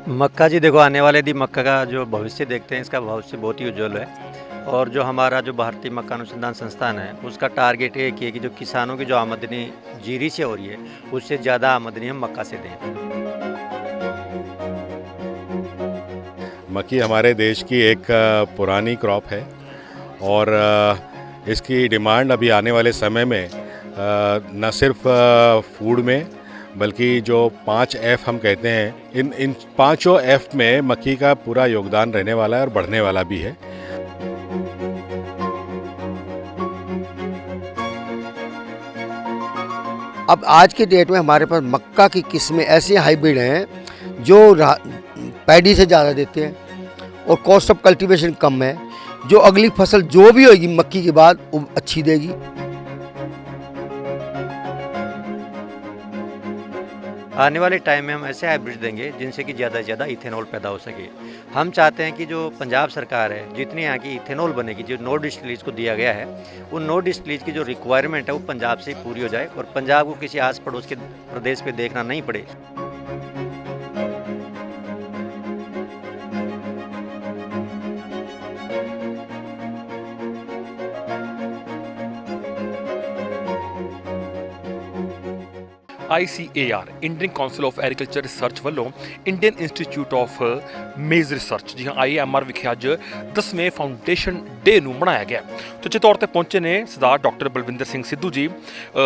मक्का जी देखो, आने वाले दिन मक्का का जो भविष्य देखते हैं, इसका भविष्य बहुत ही उज्जवल है। और जो हमारा जो भारतीय मक्का अनुसंधान संस्थान है, उसका टारगेट एक ही है कि जो किसानों की जो आमदनी जीरी से हो रही है, उससे ज़्यादा आमदनी हम मक्का से दें। मक्की हमारे देश की एक पुरानी क्रॉप है और इसकी डिमांड अभी आने वाले समय में न सिर्फ फूड में बल्कि जो 5 F हम कहते हैं, इन पांचों F में मक्की का पूरा योगदान रहने वाला है और बढ़ने वाला भी है। अब आज के डेट में हमारे पास मक्का की किस्में ऐसी हाइब्रिड हैं जो पैडी से ज़्यादा देते हैं और कॉस्ट ऑफ कल्टीवेशन कम है, जो अगली फसल जो भी होगी मक्की के बाद वो अच्छी देगी। आने वाले टाइम में हम ऐसे हाइब्रिड देंगे जिनसे कि ज़्यादा से ज़्यादा इथेनॉल पैदा हो सके। हम चाहते हैं कि जो पंजाब सरकार है, जितनी यहाँ की इथेनॉल बनेगी, जो नो डिस्टिलरीज को दिया गया है, उन नो डिस्टिलरीज की जो रिक्वायरमेंट है वो पंजाब से ही पूरी हो जाए और पंजाब को किसी आस पड़ोस के प्रदेश पे देखना नहीं पड़े। ICAR Indian council of agriculture research ਵੱਲੋਂ ਇੰਡੀਅਨ ਇੰਸਟੀਚਿਊਟ ਆਫ ਮੇਜ਼ ਰਿਸਰਚ ਜੀ ਹਾਂ IAMR ਵਿਖੇ ਅੱਜ 10ਵੇਂ ਫਾਊਂਡੇਸ਼ਨ ਡੇ ਨੂੰ ਮਨਾਇਆ ਗਿਆ। ਤੁੱਛੇ ਤੌਰ ਤੇ ਪਹੁੰਚੇ ਨੇ ਸਰਦਾਰ doctor Balwinder Singh Sidhu ji,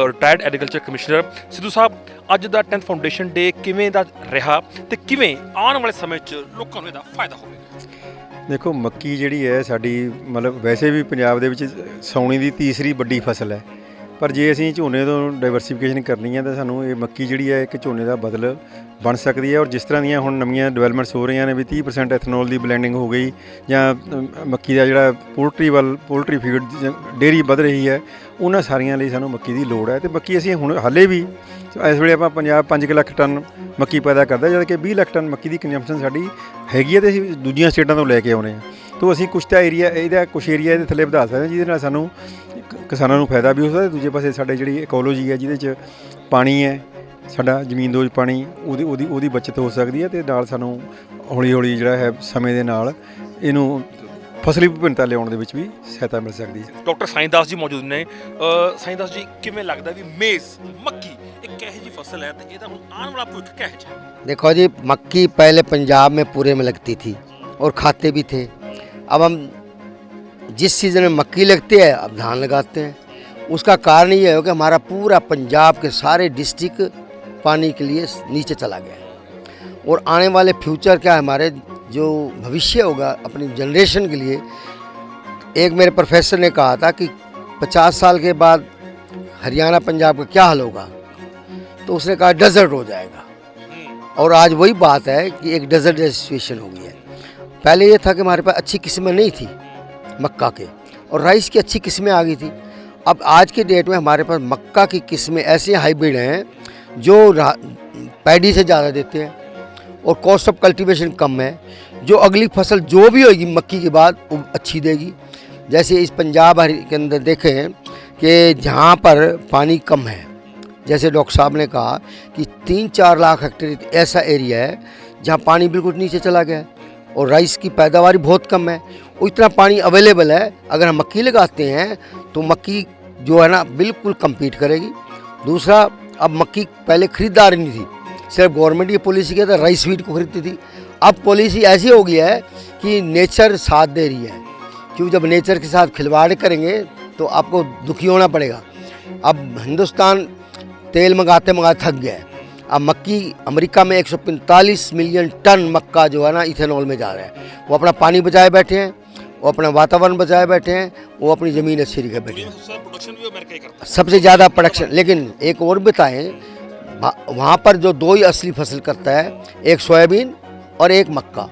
retired agriculture commissioner. Sidhu ਸਾਹਿਬ, ਅੱਜ ਦਾ 10th ਫਾਊਂਡੇਸ਼ਨ ਡੇ ਕਿਵੇਂ ਦਾ ਰਿਹਾ ਤੇ ਕਿਵੇਂ ਆਉਣ ਵਾਲੇ ਸਮੇਂ 'ਚ ਲੋਕਾਂ ਨੂੰ ਇਹਦਾ ਫਾਇਦਾ ਹੋਵੇਗਾ? ਦੇਖੋ, ਮੱਕੀ ਜਿਹੜੀ ਹੈ ਸਾਡੀ ਮਤਲਬ ਵੈਸੇ ਵੀ ਪੰਜਾਬ ਦੇ ਵਿੱਚ ਸਾਉਣੀ ਦੀ ਤੀਸਰੀ ਵੱਡੀ ਫਸਲ ਹੈ, ਪਰ ਜੇ ਅਸੀਂ ਝੋਨੇ ਤੋਂ ਡਾਈਵਰਸੀਫਿਕੇਸ਼ਨ ਕਰਨੀ ਹੈ ਤਾਂ ਸਾਨੂੰ ਇਹ ਮੱਕੀ ਜਿਹੜੀ ਹੈ ਇੱਕ ਝੋਨੇ ਦਾ ਬਦਲ ਬਣ ਸਕਦੀ ਹੈ। ਔਰ ਜਿਸ ਤਰ੍ਹਾਂ ਦੀਆਂ ਹੁਣ ਨਵੀਆਂ ਡਿਵੈਲਪਮੈਂਟਸ ਹੋ ਰਹੀਆਂ ਨੇ ਵੀ 30% ਐਥਨੋਲ ਦੀ ਬਲੈਂਡਿੰਗ ਹੋ ਗਈ, ਜਾਂ ਮੱਕੀ ਦਾ ਜਿਹੜਾ ਪੋਲਟਰੀ ਫੀਡ ਡੇਅਰੀ ਵੱਧ ਰਹੀ ਹੈ, ਉਹਨਾਂ ਸਾਰੀਆਂ ਲਈ ਸਾਨੂੰ ਮੱਕੀ ਦੀ ਲੋੜ ਹੈ। ਅਤੇ ਮੱਕੀ ਅਸੀਂ ਹੁਣ ਹਾਲੇ ਵੀ ਇਸ ਵੇਲੇ ਆਪਾਂ ਪੰਜਾਬ 5 ਲੱਖ ਟਨ ਮੱਕੀ ਪੈਦਾ ਕਰਦਾ, ਜਦ ਕਿ 20 ਲੱਖ ਟਨ ਮੱਕੀ ਦੀ ਕੰਜ਼ੰਪਸ਼ਨ ਸਾਡੀ ਹੈਗੀ ਹੈ ਅਤੇ ਅਸੀਂ ਦੂਜੀਆਂ ਸਟੇਟਾਂ ਤੋਂ ਲੈ ਕੇ ਆਉਂਦੇ ਹਾਂ। ਤਾਂ ਅਸੀਂ ਕੁਛ ਤਾਂ ਏਰੀਆ ਕੁਛ ਏਰੀਆ ਇਹਦੇ ਥੱਲੇ ਵਧਾ ਸਕਦੇ ਹਾਂ, ਜਿਹਦੇ ਨਾਲ ਸਾਨੂੰ ਕਿਸਾਨਾਂ ਨੂੰ ਫਾਇਦਾ ਵੀ ਹੋ ਸਕਦਾ। ਦੂਜੇ ਪਾਸੇ ਸਾਡੇ ਜਿਹੜੀ ਇਕੋਲੋਜੀ ਹੈ, ਜਿਹਦੇ 'ਚ ਪਾਣੀ ਹੈ, ਸਾਡਾ ਜ਼ਮੀਨਦੋਜ਼ ਪਾਣੀ, ਉਹਦੀ ਬੱਚਤ ਹੋ ਸਕਦੀ ਹੈ ਅਤੇ ਨਾਲ ਸਾਨੂੰ ਹੌਲੀ ਹੌਲੀ ਜਿਹੜਾ ਹੈ ਸਮੇਂ ਦੇ ਨਾਲ ਇਹਨੂੰ ਫਸਲੀ ਵਿਭਿੰਨਤਾ ਲਿਆਉਣ ਦੇ ਵਿੱਚ ਵੀ ਸਹਾਇਤਾ ਮਿਲ ਸਕਦੀ ਹੈ। ਡਾਕਟਰ ਸਾਈਂਦਾਸ ਜੀ ਮੌਜੂਦ ਨੇ। ਸਾਈਂਦਾਸ ਜੀ, ਕਿਵੇਂ ਲੱਗਦਾ ਵੀ ਮੇਜ਼ ਮੱਕੀ एक कह जी फसल है तो ਇਹਦਾ ਹੁਣ ਆਉਣ ਵਾਲਾ ਭਵਿੱਖ ਕਿਹੋ ਜਿਹਾ? देखो जी, मक्की पहले पंजाब में पूरे में लगती थी और खाते भी थे। अब हम जिस सीज़न में मक्की लगती है अब धान लगाते हैं। उसका कारण ये है कि हमारा पूरा पंजाब के सारे डिस्ट्रिक्ट पानी के लिए नीचे चला गया है और आने वाले फ्यूचर क्या हमारे जो भविष्य होगा अपनी जनरेशन के लिए, एक मेरे प्रोफेसर ने कहा था कि 50 साल के बाद हरियाणा पंजाब का क्या हाल होगा, तो उसने कहा डेजर्ट हो जाएगा। और आज वही बात है कि एक डेजर्ट जैसी सिचुएशन हो गई है। पहले ये था कि हमारे पास अच्छी किस्में नहीं थी मक्का के, और राइस की अच्छी किस्में आ गई थी। अब आज के डेट में हमारे पास मक्का की किस्में ऐसी हाइब्रिड हैं जो पैडी से ज़्यादा देते हैं और कॉस्ट ऑफ कल्टीवेशन कम है, जो अगली फसल जो भी होगी मक्की के बाद वो अच्छी देगी। जैसे इस पंजाब के अंदर देखें कि जहाँ पर पानी कम है, जैसे डॉक्टर साहब ने कहा कि 3-4 लाख हेक्टेयर ऐसा एरिया है जहाँ पानी बिल्कुल नीचे चला गया है और राइस की पैदावार बहुत कम है। और इतना पानी अवेलेबल है, अगर हम मक्की लगाते हैं तो मक्की जो है ना बिल्कुल कम्पीट करेगी। दूसरा, अब मक्की पहले खरीदार नहीं थी, सिर्फ गवर्नमेंट की पॉलिसी क्या था, राइस फीड को खरीदती थी। अब पॉलिसी ऐसी हो गई है कि नेचर साथ दे रही है, क्योंकि जब नेचर के साथ खिलवाड़ करेंगे तो आपको दुखी होना पड़ेगा। अब हिंदुस्तान तेल मंगाते थक गया है। अब मक्की अमेरिका में 145 मिलियन टन मक्का जो है ना इथेनॉल में जा रहा है। वो अपना पानी बचाए बैठे हैं, वो अपना वातावरण बचाए बैठे हैं, वो अपनी ज़मीन अच्छी रखे बैठे हैं, सबसे ज़्यादा प्रोडक्शन। लेकिन एक और बताएं, वहाँ पर जो दो ही असली फसल करता है, एक सोयाबीन और एक मक्का,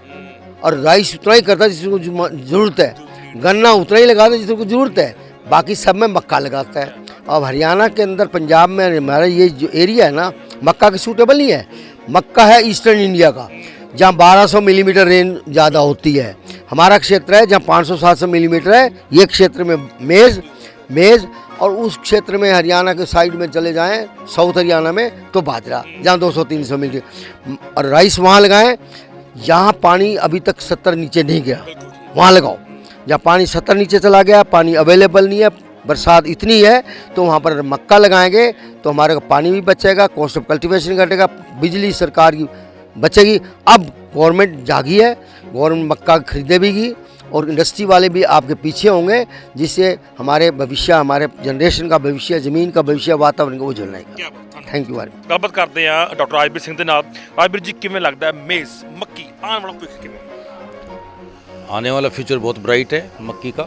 और राइस उतना ही करता है जिसको ज़रूरत है, गन्ना उतना ही लगाता है जिसको ज़रूरत है, बाकी सब में मक्का लगाता है। अब हरियाणा के अंदर पंजाब में हमारा ये जो एरिया है ना, मक्का के सूटेबल नहीं है। मक्का है ईस्टर्न इंडिया का, जहाँ 1200 मिलीमीटर रेन ज़्यादा होती है। हमारा क्षेत्र है जहाँ 500-700 मिलीमीटर है। ये क्षेत्र में मेज़ और उस क्षेत्र में हरियाणा के साइड में चले जाएं, साउथ हरियाणा में तो बाजरा, जहाँ 200-300 मिलीमीटर, और राइस वहाँ लगाएं यहाँ पानी अभी तक 70 नीचे नहीं गया, वहाँ लगाओ। जहाँ पानी 70 नीचे चला गया, पानी अवेलेबल नहीं है, बरसात इतनी है, तो वहाँ पर मक्का लगाएंगे तो हमारे को पानी भी बचेगा, कॉस्ट ऑफ कल्टीवेशन घटेगा, बिजली सरकार की बचेगी। अब गवर्नमेंट जागी है, गवर्नमेंट मक्का खरीदेगी और इंडस्ट्री वाले भी आपके पीछे होंगे, जिससे हमारे भविष्य, हमारे जनरेशन का भविष्य, ज़मीन का भविष्य, वातावरण का उज्जवल रहेगा। Thank you very much. ਗੱਲਬਾਤ ਕਰਦੇ ਆ ਡਾਕਟਰ ਰਾਜਵੀਰ ਸਿੰਘ ਦੇ ਨਾਲ। ਰਾਜਵੀਰ ਜੀ, ਕਿਵੇਂ ਲੱਗਦਾ ਹੈ ਮੇਜ਼ ਮੱਕੀ ਆਉਣ ਵਾਲਾ ਭਵਿੱਖ ਕਿਵੇਂ? आने वाला फ्यूचर बहुत ब्राइट है मक्की का।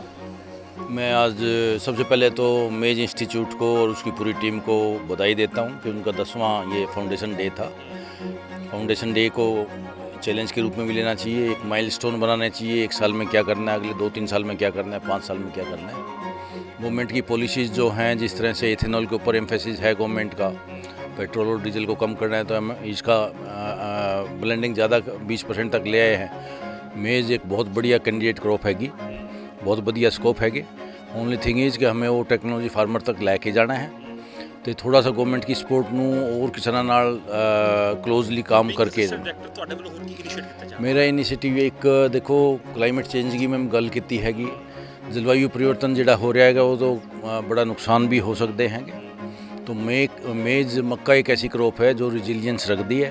मैं आज सबसे पहले तो मेज इंस्टीट्यूट को और उसकी पूरी टीम को बधाई देता हूं कि उनका 10वां ये फाउंडेशन डे था। फाउंडेशन डे को चैलेंज के रूप में भी लेना चाहिए, एक माइलस्टोन बनाना चाहिए। एक साल में क्या करना है, अगले 2-3 साल में क्या करना है, 5 साल में क्या करना है। गवर्नमेंट की पॉलिसीज़ जो हैं, जिस तरह से इथेनॉल के ऊपर एम्फेसिस है गवर्नमेंट का, पेट्रोल और डीजल को कम करना है तो हम इसका ब्लेंडिंग ज़्यादा 20% तक ले आए हैं। मेज़ एक बहुत बढ़िया कैंडिडेट क्रॉप हैगी, बहुत बढ़िया स्कोप हैगे। ओनली थिंग इज़ कि हमें वो टेक्नोलॉजी फार्मर तक लैके जाना है, तो थोड़ा सा गवर्नमेंट की सपोर्ट ਨੂੰ और किसानां ਨਾਲ क्लोजली काम करके। ਤੁਹਾਡੇ ਵੱਲੋਂ ਹੋਰ ਕੀ ਇਨੀਸ਼ੀਏਟ ਕੀਤਾ ਜਾ ਰਿਹਾ? मेरा इनिशिएटिव एक देखो क्लाइमेट चेंज की मैं गल की हैगी। जलवायु परिवर्तन जिहड़ा हो रहा है वो तो बड़ा नुकसान भी हो सकते हैं। तो मेज़ मक्का एक ऐसी क्रॉप है जो रिजिलियंस रखती है,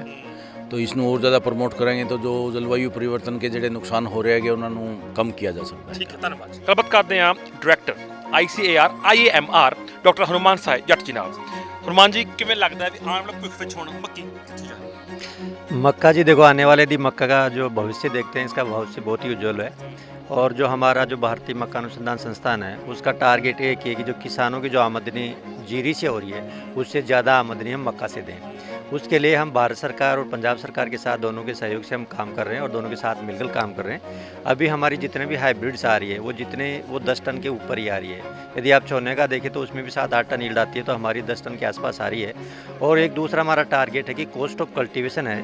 तो इसनों और ज़्यादा प्रमोट करेंगे तो जो जलवायु परिवर्तन के ਜਿਹੜੇ नुकसान हो रहे हैं उन्होंने कम किया जा सकता है। ਠੀਕ ਹੈ, ਧੰਨਵਾਦ ਜੀ। ਗੱਲਬਾਤ ਕਰਦੇ ਆ director ICAR IAMR doctor Hanuman ਸਾਹਿਬ ਜੱਟ ਜੀ ਨਾਲ। हनुमान जी, किवें लगता है भी आने वाले भविष्य ਵਿੱਚ ਹੁਣ मक्की कित्थे जा रही है? मक्का जी देखो, आने वाले दिन मक्का का जो भविष्य देखते हैं, इसका भविष्य बहुत ही उज्जवल है। और जो हमारा जो भारतीय मक्का अनुसंधान संस्थान है, उसका टारगेट एक ही है कि जो किसानों की जो आमदनी जीरी से हो रही है, उससे ज़्यादा आमदनी हम मक्का से दें। उसके लिए हम भारत सरकार और पंजाब सरकार के साथ दोनों के सहयोग से हम काम कर रहे हैं और दोनों के साथ मिलकर काम कर रहे हैं। अभी हमारी जितने भी हाइब्रिड्स आ रही है वो 10 टन के ऊपर ही आ रही है। यदि आप चौने का देखें तो उसमें भी 7-8 टन यील्ड आती है, तो हमारी 10 टन के आसपास आ रही है। और एक दूसरा हमारा टारगेट है कि कॉस्ट ऑफ कल्टीवेशन है,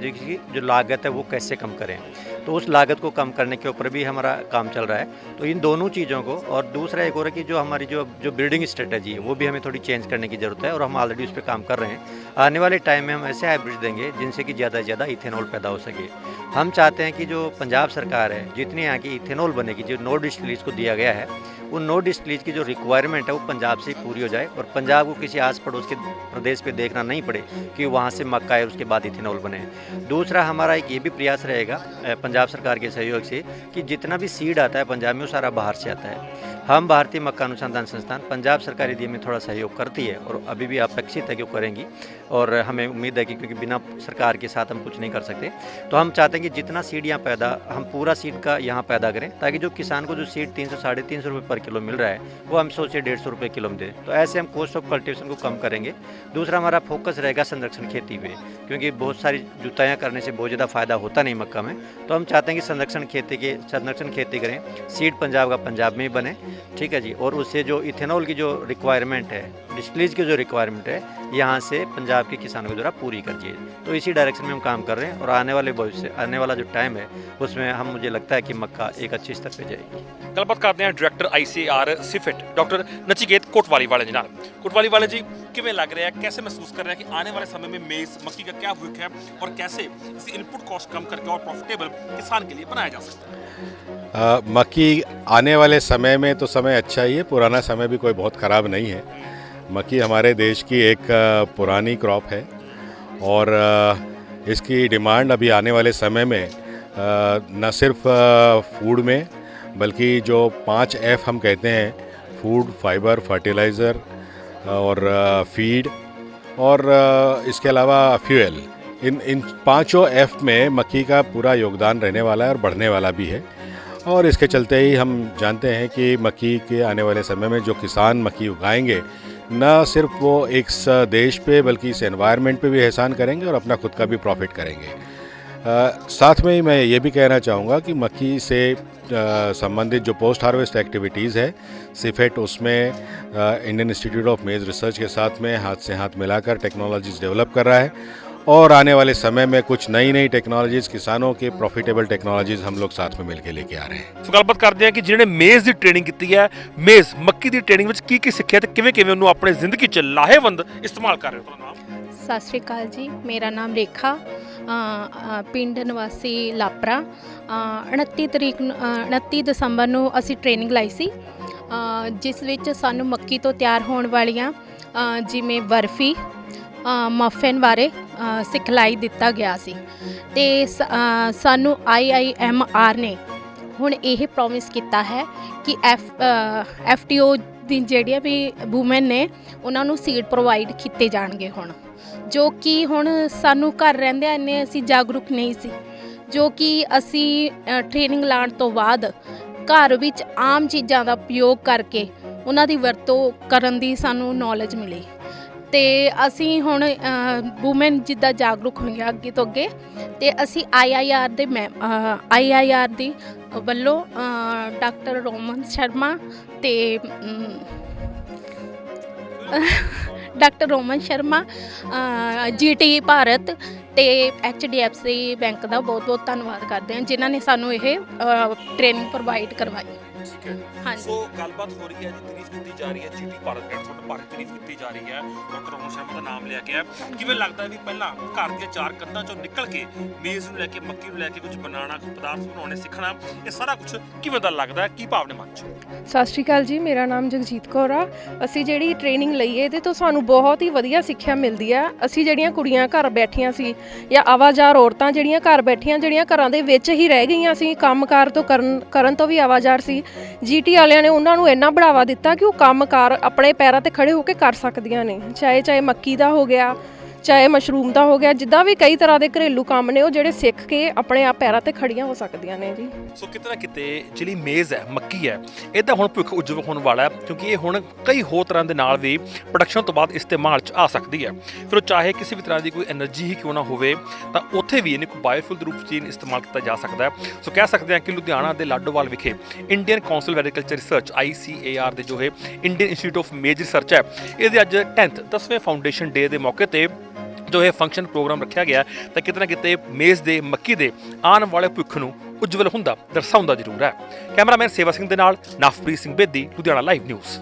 जो लागत है वो कैसे कम करें, तो उस लागत को कम करने के ऊपर भी हमारा काम चल रहा है। तो इन दोनों चीज़ों को, और दूसरा एक और है कि जो हमारी जो ब्रीडिंग स्ट्रेटजी है वो भी हमें थोड़ी चेंज करने की ज़रूरत है, और हम ऑलरेडी उस पर काम कर रहे हैं। आने वाले टाइम में हम ऐसे हाइब्रिड देंगे जिनसे कि ज़्यादा से ज़्यादा इथेनॉल पैदा हो सके। हम चाहते हैं कि जो पंजाब सरकार है, जितनी यहाँ की इथेनॉल बनेगी, जो नो डिस्टिलरीज को दिया गया है, उन नो डिस्टिलरीज की जो रिक्वायरमेंट है वो पंजाब से ही पूरी हो जाए, और पंजाब को किसी आस पड़ोस के प्रदेश पे देखना नहीं पड़े कि वहाँ से मक्का है उसके बाद इथेनॉल बने। दूसरा हमारा एक ये भी प्रयास रहेगा पंजाब सरकार के सहयोग से कि जितना भी सीड आता है पंजाब में वो सारा बाहर से आता है। हम भारतीय मक्का अनुसंधान संस्थान पंजाब सरकार यदि हमें थोड़ा सहयोग करती है, और अभी भी अपेक्षित है कि वो करेंगी, और हमें उम्मीद है कि क्योंकि बिना सरकार के साथ हम कुछ नहीं कर सकते, तो हम चाहते हैं कि जितना सीड यहाँ पैदा, हम पूरा सीड का यहाँ पैदा करें, ताकि जो किसान को जो सीड 300-350 रुपये पर किलो मिल रहा है वो हम 100 से 150 रुपये किलो में दें। तो ऐसे हम कॉस्ट ऑफ कल्टीवेशन को कम करेंगे। दूसरा हमारा फोकस रहेगा संरक्षण खेती पे, क्योंकि बहुत सारी जुताइयाँ करने से बहुत ज़्यादा फ़ायदा होता नहीं मक्का में, तो हम चाहते हैं कि संरक्षण खेती करें, सीड पंजाब का पंजाब में ही बने, ठीक है जी। और उससे जो इथेनॉल की जो रिक्वायरमेंट है, डिस्टिलरीज की जो रिक्वायरमेंट है, यहाँ से पंजाब के किसानों के द्वारा पूरी कर दिए। तो इसी डायरेक्शन में हम काम कर रहे हैं, और आने वाला जो टाइम है उसमें हम, मुझे लगता है कि मक्का एक अच्छे स्तर पे जाएगी। ਗੱਲਬਾਤ ਕਰਦੇ ਹਾਂ ਡਾਇਰੈਕਟਰ ICAR सिफेट डॉक्टर नचिकेत कोटवाली वाले जी नाल। कोटवाली वाले जी, किवें लग रहा है, कैसे महसूस कर रहे हैं कि आने वाले समय में मेज़ मक्की का क्या भविष्य है, और कैसे इसे इनपुट कॉस्ट कम करके और प्रॉफिटेबल किसान के लिए बनाया जा सकता है? मक्की आने वाले समय में तो समय अच्छा ही है, पुराना समय भी कोई बहुत ख़राब नहीं है। मक्की हमारे देश की एक पुरानी क्रॉप है, और इसकी डिमांड अभी आने वाले समय में न सिर्फ फूड में, बल्कि जो 5F हम कहते हैं, फूड, फाइबर, फर्टिलाइज़र और फीड, और इसके अलावा फ्यूल, इन पाँचों F में मक्की का पूरा योगदान रहने वाला है और बढ़ने वाला भी है। और इसके चलते ही हम जानते हैं कि मक्की के आने वाले समय में जो किसान मक्की उगाएंगे, न सिर्फ वो इस देश पे बल्कि इस एनवायरनमेंट पे भी एहसान करेंगे और अपना खुद का भी प्रॉफिट करेंगे। साथ में ही मैं ये भी कहना चाहूँगा कि मक्की से संबंधित जो पोस्ट हार्वेस्ट एक्टिविटीज़ है, सिफेट उसमें इंडियन इंस्टीट्यूट ऑफ मेज़ रिसर्च के साथ में हाथ से हाथ मिलाकर टेक्नोलॉजीज़ डेवलप कर रहा है, और आने वाले समय में कुछ नई टेक्नोलॉजीज़, किसानों के प्रॉफिटेबल टेक्नोलॉजीज़ हम लोग साथ में मिलकर लेके आ रहे हैं। ਸੋ ਗੱਲਬਾਤ ਕਰਦੇ ਹਾਂ ਕਿ ਜਿਹਨੇ ਮੇਜ਼ ਦੀ ਟ੍ਰੇਨਿੰਗ ਕੀਤੀ ਹੈ, ਮੇਜ਼ ਮੱਕੀ ਦੀ ਟ੍ਰੇਨਿੰਗ ਵਿੱਚ ਕੀ ਸਿੱਖਿਆ ਤੇ ਕਿਵੇਂ ਉਹਨੂੰ ਆਪਣੇ ਜ਼ਿੰਦਗੀ 'ਚ ਲਾਹੇਵੰਦ ਇਸਤੇਮਾਲ ਕਰ ਰਹੇ ਹੋ? ਤੁਹਾਡਾ ਨਾਮ? ਸਤਿ ਸ਼੍ਰੀ ਅਕਾਲ ਜੀ, ਮੇਰਾ ਨਾਮ ਰੇਖਾ, ਪਿੰਡ ਨਿਵਾਸੀ ਲਾਪਰਾ। 29 ਦਸੰਬਰ ਨੂੰ ਅਸੀਂ ਟ੍ਰੇਨਿੰਗ ਲਾਈ ਸੀ, ਜਿਸ ਵਿੱਚ ਸਾਨੂੰ ਮੱਕੀ ਤੋਂ ਤਿਆਰ ਹੋਣ ਵਾਲੀਆਂ ਜਿਵੇਂ ਬਰਫੀ, ਮਫਿਨ ਬਾਰੇ ਸਿਖਲਾਈ ਦਿੱਤਾ ਗਿਆ ਸੀ। ਤੇ ਸਾਨੂੰ IIMR ਨੇ ਹੁਣ ਇਹ ਪ੍ਰੋਮਿਸ ਕੀਤਾ ਹੈ ਕਿ FTO ਦੀ ਜਿਹੜੀਆਂ ਵੀ ਵੂਮਨ ਨੇ ਉਹਨਾਂ ਨੂੰ ਸੀਟ ਪ੍ਰੋਵਾਈਡ ਕੀਤੇ ਜਾਣਗੇ ਹੁਣ, ਜੋ ਕਿ ਹੁਣ ਸਾਨੂੰ ਘਰ ਰਹਿੰਦਿਆਂ ਇੰਨੇ ਅਸੀਂ ਜਾਗਰੂਕ ਨਹੀਂ ਸੀ, ਜੋ ਕਿ ਅਸੀਂ ਟ੍ਰੇਨਿੰਗ ਲਾਉਣ ਤੋਂ ਬਾਅਦ ਘਰ ਵਿੱਚ ਆਮ ਚੀਜ਼ਾਂ ਦਾ ਉਪਯੋਗ ਕਰਕੇ ਉਹਨਾਂ ਦੀ ਵਰਤੋਂ ਕਰਨ ਦੀ ਸਾਨੂੰ ਨੌਲੇਜ ਮਿਲੀ। ਤੇ ਅਸੀਂ ਹੁਣ ਵੂਮਨ ਜਿੱਦਾਂ ਜਾਗਰੂਕ ਹੋਈਆਂ ਅੱਗੇ ਤੋਂ ਅੱਗੇ, ਤੇ ਅਸੀਂ IIR ਦੀ ਵੱਲੋਂ ਡਾਕਟਰ ਰੋਮਨ ਸ਼ਰਮਾ ਤੇ doctor Roman Sharma, GT Bharat ਤੇ HDFC ਬੈਂਕ ਦਾ ਬਹੁਤ ਬਹੁਤ ਧੰਨਵਾਦ ਕਰਦੇ ਹਾਂ, ਜਿਨ੍ਹਾਂ ਨੇ ਸਾਨੂੰ ਇਹ ਟ੍ਰੇਨਿੰਗ ਪ੍ਰੋਵਾਈਡ ਕਰਵਾਈ। ਹਾਂਜੀ, ਸੋ ਗੱਲਬਾਤ ਹੋ ਰਹੀ ਹੈ ਜੀ, ਤਾਰੀਫ ਕੀਤੀ ਜਾ ਰਹੀ ਹੈ GT ਭਾਰਤ ਬੈਂਕ ਤੁਹਾਡਾ ਭਾਰਤ ਤਾਰੀਫ ਕੀਤੀ ਜਾ ਰਹੀ ਹੈ, ਡਾਕਟਰ ਰੋਮਨ ਸ਼ਰਮਾ ਦਾ ਨਾਮ ਲਿਆ ਗਿਆ। ਕਿਵੇਂ ਲੱਗਦਾ ਵੀ ਪਹਿਲਾਂ ਘਰ ਦੀਆਂ ਚਾਰ ਕੰਧਾਂ ਚੋਂ ਨਿਕਲ ਕੇ ਮੇਜ਼ ਨੂੰ ਲੈ ਕੇ, ਮੱਕੀ ਨੂੰ ਲੈ ਕੇ ਕੁਝ ਬਣਾਉਣਾ, ਪਦਾਰਥ ਬਣਾਉਣੇ ਸਿੱਖਣਾ, ਇਹ ਸਾਰਾ ਕੁਝ ਕਿਵੇਂ ਦਾ ਲੱਗਦਾ, ਕੀ ਭਾਵ ਨੇ ਮਨ 'ਚ? ਸਤਿ ਸ਼੍ਰੀ ਅਕਾਲ ਜੀ, ਮੇਰਾ ਨਾਮ ਜਗਜੀਤ ਕੌਰ ਆ। ਅਸੀਂ ਜਿਹੜੀ ਟ੍ਰੇਨਿੰਗ ਲਈ ਇਹਦੇ ਤੋਂ ਸਾਨੂੰ ਬਹੁਤ ਹੀ ਵਧੀਆ ਸਿੱਖਿਆ ਮਿਲਦੀ ਆ। ਅਸੀਂ ਜਿਹੜੀਆਂ ਕੁੜੀਆਂ ਘਰ ਬੈਠੀਆਂ ਸੀ ਜਾਂ ਆਵਾਜ਼ਾਰ ਔਰਤਾਂ ਜਿਹੜੀਆਂ ਘਰ ਬੈਠੀਆਂ, ਜਿਹੜੀਆਂ ਘਰਾਂ ਦੇ ਵਿੱਚ ਹੀ ਰਹਿ ਗਈਆਂ ਸੀ, ਕੰਮਕਾਰ ਤੋਂ ਕਰਨ ਤੋਂ ਵੀ ਆਵਾਜ਼ਾਰ ਸੀ, GT ਵਾਲਿਆਂ ਨੇ ਉਹਨਾਂ ਨੂੰ ਇੰਨਾ ਬੜਾਵਾ ਦਿੱਤਾ ਕਿ ਉਹ ਕੰਮਕਾਰ ਆਪਣੇ ਪੈਰਾਂ ਤੇ ਖੜੇ ਹੋ ਕੇ ਕਰ ਸਕਦੀਆਂ ਨੇ। ਚਾਹੇ ਮੱਕੀ ਦਾ ਹੋ ਗਿਆ, ਚਾਹੇ ਮਸ਼ਰੂਮ ਦਾ ਹੋ ਗਿਆ, ਜਿੱਦਾਂ ਵੀ ਕਈ ਤਰ੍ਹਾਂ ਦੇ ਘਰੇਲੂ ਕੰਮ ਨੇ ਉਹ ਜਿਹੜੇ ਸਿੱਖ ਕੇ ਆਪਣੇ ਆਪ ਪੈਰਾਂ ਤੇ ਖੜੀਆਂ ਹੋ ਸਕਦੀਆਂ ਨੇ ਜੀ। ਸੋ ਕਿਤੇ ਨਾ ਕਿਤੇ ਜਿਹੜੀ ਮੇਜ਼ ਹੈ, ਮੱਕੀ ਹੈ, ਇਹਦਾ ਹੁਣ ਭਵਿੱਖ ਉਜਵਲ ਹੋਣ ਵਾਲਾ ਹੈ, ਕਿਉਂਕਿ ਇਹ ਹੁਣ ਕਈ ਹੋਰ ਤਰ੍ਹਾਂ ਦੇ ਨਾਲ ਵੀ ਪ੍ਰੋਡਕਸ਼ਨ ਤੋਂ ਬਾਅਦ ਇਸਤੇਮਾਲ 'ਚ ਆ ਸਕਦੀ ਹੈ। ਫਿਰ ਉਹ ਚਾਹੇ ਕਿਸੇ ਵੀ ਤਰ੍ਹਾਂ ਦੀ ਕੋਈ એનર્ਜੀ ਹੀ ਕਿਉਂ ਨਾ ਹੋਵੇ, ਤਾਂ ਉੱਥੇ ਵੀ ਇਹਨੂੰ ਬਾਇਓਫਿਊਲ ਦੇ ਰੂਪ 'ਚ ਇਸਤੇਮਾਲ ਕੀਤਾ ਜਾ ਸਕਦਾ ਹੈ। ਸੋ ਕਹਿ ਸਕਦੇ ਹਾਂ ਕਿ ਲੁਧਿਆਣਾ ਦੇ ਲਾਡੋਵਾਲ ਵਿਖੇ Indian council of agriculture research ICAR ਦੇ ਜੋ ਹੈ ਇੰਡੀਅਨ ਇੰਸਟੀਚਿਊਟ ਆਫ ਮੇਜ ਰਿਸਰਚ ਹੈ, ਇਹਦੇ ਅੱਜ 10ਵੇਂ ਫਾਊਂਡੇਸ਼ਨ ਡੇ ਦੇ ਮੌਕੇ ਤੇ ਜੋ ਇਹ ਫੰਕਸ਼ਨ ਪ੍ਰੋਗਰਾਮ ਰੱਖਿਆ ਗਿਆ, ਤਾਂ ਕਿਤੇ ਨਾ ਕਿਤੇ ਮੇਜ਼ ਦੇ, ਮੱਕੀ ਦੇ ਆਉਣ ਵਾਲੇ ਭਵਿੱਖ ਨੂੰ ਉਜਵਲ ਹੁੰਦਾ ਦਰਸਾਉਂਦਾ ਜ਼ਰੂਰ ਹੈ। ਕੈਮਰਾਮੈਨ ਸੇਵਾ ਸਿੰਘ ਦੇ ਨਾਲ ਨਵਪ੍ਰੀਤ ਸਿੰਘ ਬੇਦੀ, ਲੁਧਿਆਣਾ ਲਾਈਵ ਨਿਊਜ਼।